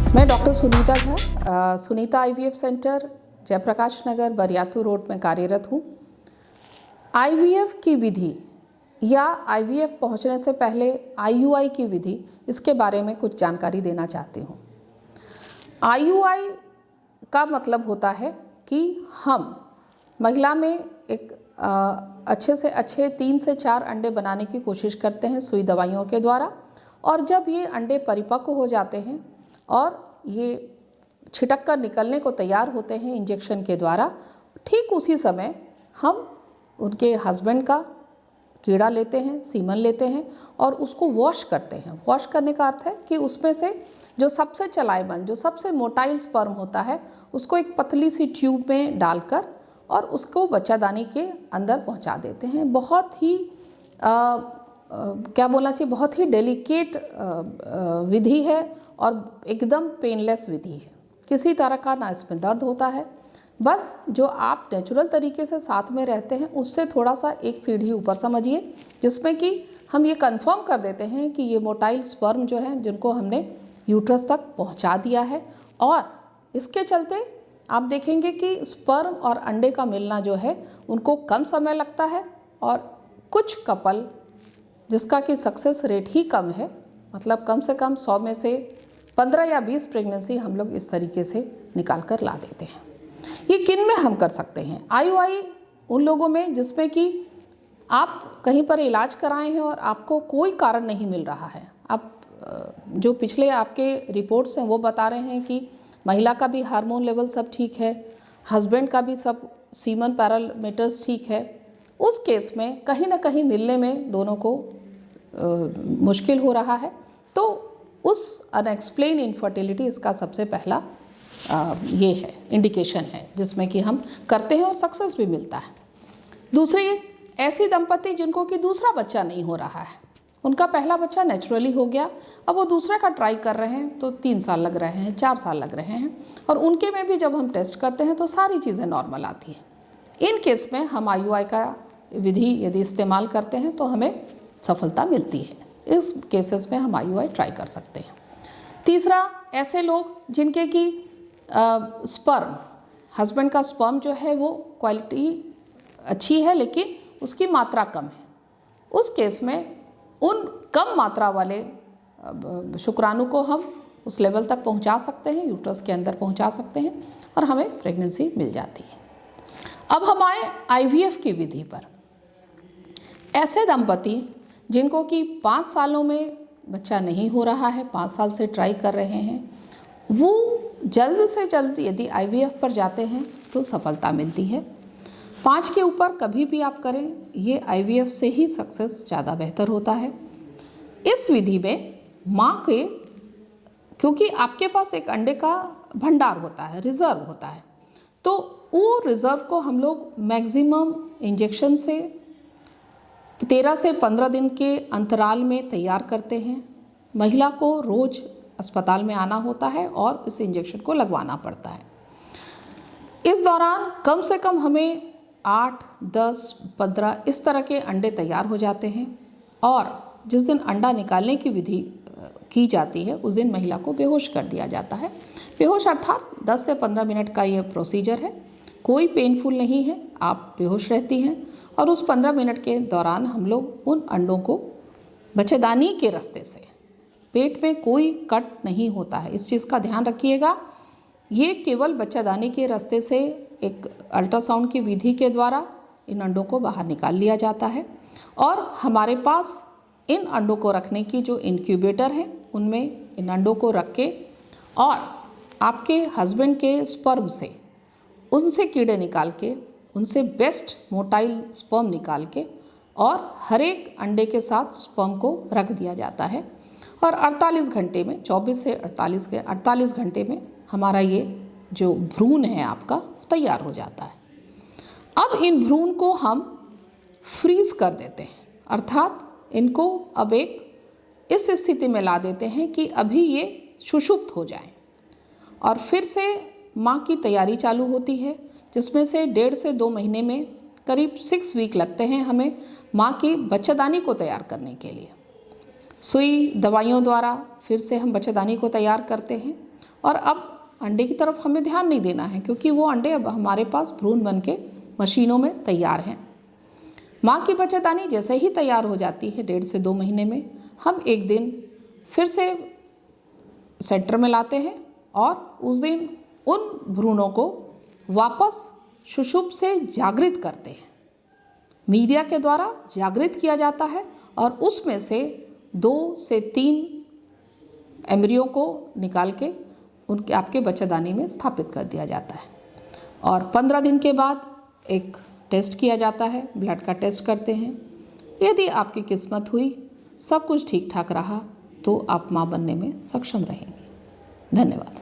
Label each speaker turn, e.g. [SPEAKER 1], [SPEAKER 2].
[SPEAKER 1] मैं doctor Sunita Jha, Sunita IVF centre, Jayprakash Nagar, Bariatu road में कार्यरत हूँ। आईवीएफ की विधि या आईवीएफ पहुँचने से पहले आईयूआई की विधि, इसके बारे में कुछ जानकारी देना चाहती हूँ। आईयूआई का मतलब होता है कि हम महिला में एक अच्छे से अच्छे 3 से 4 अंडे बनाने की कोशिश करते हैं सुई दवाइयों के द्वारा, और जब ये अंडे परिपक्व हो जाते हैं और ये छिटक कर निकलने को तैयार होते हैं इंजेक्शन के द्वारा, ठीक उसी समय हम उनके हस्बैंड का कीड़ा लेते हैं, सीमन लेते हैं और उसको वॉश करते हैं। वॉश करने का अर्थ है कि उसमें से जो सबसे चलायमान, जो सबसे मोटाइल स्पर्म होता है, उसको एक पतली सी ट्यूब में डालकर और उसको बच्चादानी के अंदर पहुंचा देते हैं। बहुत ही क्या बोलना चाहिए, बहुत ही डेलिकेट विधि है और एकदम पेनलेस विधि है। किसी तरह का ना इसमें दर्द होता है, बस जो आप नेचुरल तरीके से साथ में रहते हैं उससे थोड़ा सा एक सीढ़ी ऊपर समझिए, जिसमें कि हम ये कंफर्म कर देते हैं कि ये मोटाइल स्पर्म जो है, जिनको हमने यूट्रस तक पहुंचा दिया है। और इसके चलते आप देखेंगे कि स्पर्म और अंडे का मिलना जो है उनको कम समय लगता है, और कुछ कपल जिसका कि सक्सेस रेट ही कम है, मतलब कम से कम 100 में से 15 या 20 प्रेगनेंसी हम लोग इस तरीके से निकाल कर ला देते हैं। ये किन में हम कर सकते हैं? आईयूआई उन लोगों में जिसमें कि आप कहीं पर इलाज कराए हैं और आपको कोई कारण नहीं मिल रहा है। आप जो पिछले आपके रिपोर्ट्स हैं वो बता रहे हैं कि महिला का भी हार्मोन लेवल सब ठीक है, हस्बैंड का भी सब सीमन पैरामीटर्स ठीक है। उस केस में कहीं ना कहीं मिलने में दोनों को मुश्किल हो रहा है, तो उस अनएक्सप्लेन इनफर्टिलिटी इसका सबसे पहला ये है, इंडिकेशन है, जिसमें कि हम करते हैं और सक्सेस भी मिलता है। दूसरी, ऐसी दंपति जिनको कि दूसरा बच्चा नहीं हो रहा है, उनका पहला बच्चा नेचुरली हो गया, अब वो दूसरे का ट्राई कर रहे हैं, तो 3 साल लग रहे हैं, 4 साल लग रहे हैं, और उनके में भी जब हम टेस्ट करते हैं तो सारी चीज़ें नॉर्मल आती हैं। इन केस में हम आईयूआई का विधि यदि इस्तेमाल करते हैं तो हमें सफलता मिलती है। इस केसेस में हम आईयूआई ट्राई कर सकते हैं। तीसरा, ऐसे लोग जिनके कि स्पर्म, हस्बैंड का स्पर्म जो है वो क्वालिटी अच्छी है लेकिन उसकी मात्रा कम है, उस केस में उन कम मात्रा वाले शुक्राणु को हम उस लेवल तक पहुंचा सकते हैं, यूट्रस के अंदर पहुंचा सकते हैं और हमें प्रेगनेंसी मिल जाती है। अब हम आए आईवीएफ की विधि पर। ऐसे दंपति जिनको कि 5 सालों में बच्चा नहीं हो रहा है, 5 साल से ट्राई कर रहे हैं, वो जल्द से जल्द यदि आईवीएफ पर जाते हैं तो सफलता मिलती है। 5 के ऊपर कभी भी आप करें, ये आईवीएफ से ही सक्सेस ज़्यादा बेहतर होता है। इस विधि में माँ के, क्योंकि आपके पास एक अंडे का भंडार होता है, रिजर्व होता है, तो वो रिजर्व को हम लोग मैक्सिमम इंजेक्शन से 13 से 15 दिन के अंतराल में तैयार करते हैं। महिला को रोज़ अस्पताल में आना होता है और इस इंजेक्शन को लगवाना पड़ता है। इस दौरान कम से कम हमें 8, 10, 15 इस तरह के अंडे तैयार हो जाते हैं, और जिस दिन अंडा निकालने की विधि की जाती है उस दिन महिला को बेहोश कर दिया जाता है। बेहोश अर्थात 10 से 15 मिनट का ये प्रोसीजर है, कोई पेनफुल नहीं है, आप बेहोश रहती हैं और उस 15 मिनट के दौरान हम लोग उन अंडों को बच्चेदानी के रास्ते से, पेट में कोई कट नहीं होता है, इस चीज़ का ध्यान रखिएगा। ये केवल बच्चेदानी के रास्ते से एक अल्ट्रासाउंड की विधि के द्वारा इन अंडों को बाहर निकाल लिया जाता है, और हमारे पास इन अंडों को रखने की जो इंक्यूबेटर है उनमें इन अंडों को रख के और आपके हस्बैंड के स्पर्म से उनसे कीड़े निकाल के, उनसे बेस्ट मोटाइल स्पर्म निकाल के और हर एक अंडे के साथ स्पर्म को रख दिया जाता है, और 48 घंटे में, 24 से 48 घंटे में हमारा ये जो भ्रूण है आपका तैयार हो जाता है। अब इन भ्रूण को हम फ्रीज कर देते हैं, अर्थात इनको अब एक इस स्थिति में ला देते हैं कि अभी ये सुषुप्त हो जाएं, और फिर से माँ की तैयारी चालू होती है, जिसमें से 1.5 से 2 महीने में करीब 6 वीक लगते हैं हमें माँ की बच्चेदानी को तैयार करने के लिए। सुई दवाइयों द्वारा फिर से हम बच्चेदानी को तैयार करते हैं और अब अंडे की तरफ हमें ध्यान नहीं देना है, क्योंकि वो अंडे अब हमारे पास भ्रूण बन के मशीनों में तैयार हैं। माँ की बच्चेदानी जैसे ही तैयार हो जाती है 1.5 से 2 महीने में, हम एक दिन फिर से सेंटर में लाते हैं और उस दिन उन भ्रूणों को वापस सुषुप्त से जागृत करते हैं। मीडिया के द्वारा जागृत किया जाता है और उसमें से 2 से 3 एम्ब्रियो को निकाल के उनके आपके बच्चेदानी में स्थापित कर दिया जाता है। और 15 दिन के बाद एक टेस्ट किया जाता है, ब्लड का टेस्ट करते हैं। यदि आपकी किस्मत हुई, सब कुछ ठीक ठाक रहा, तो आप माँ बनने में सक्षम रहेंगे। धन्यवाद।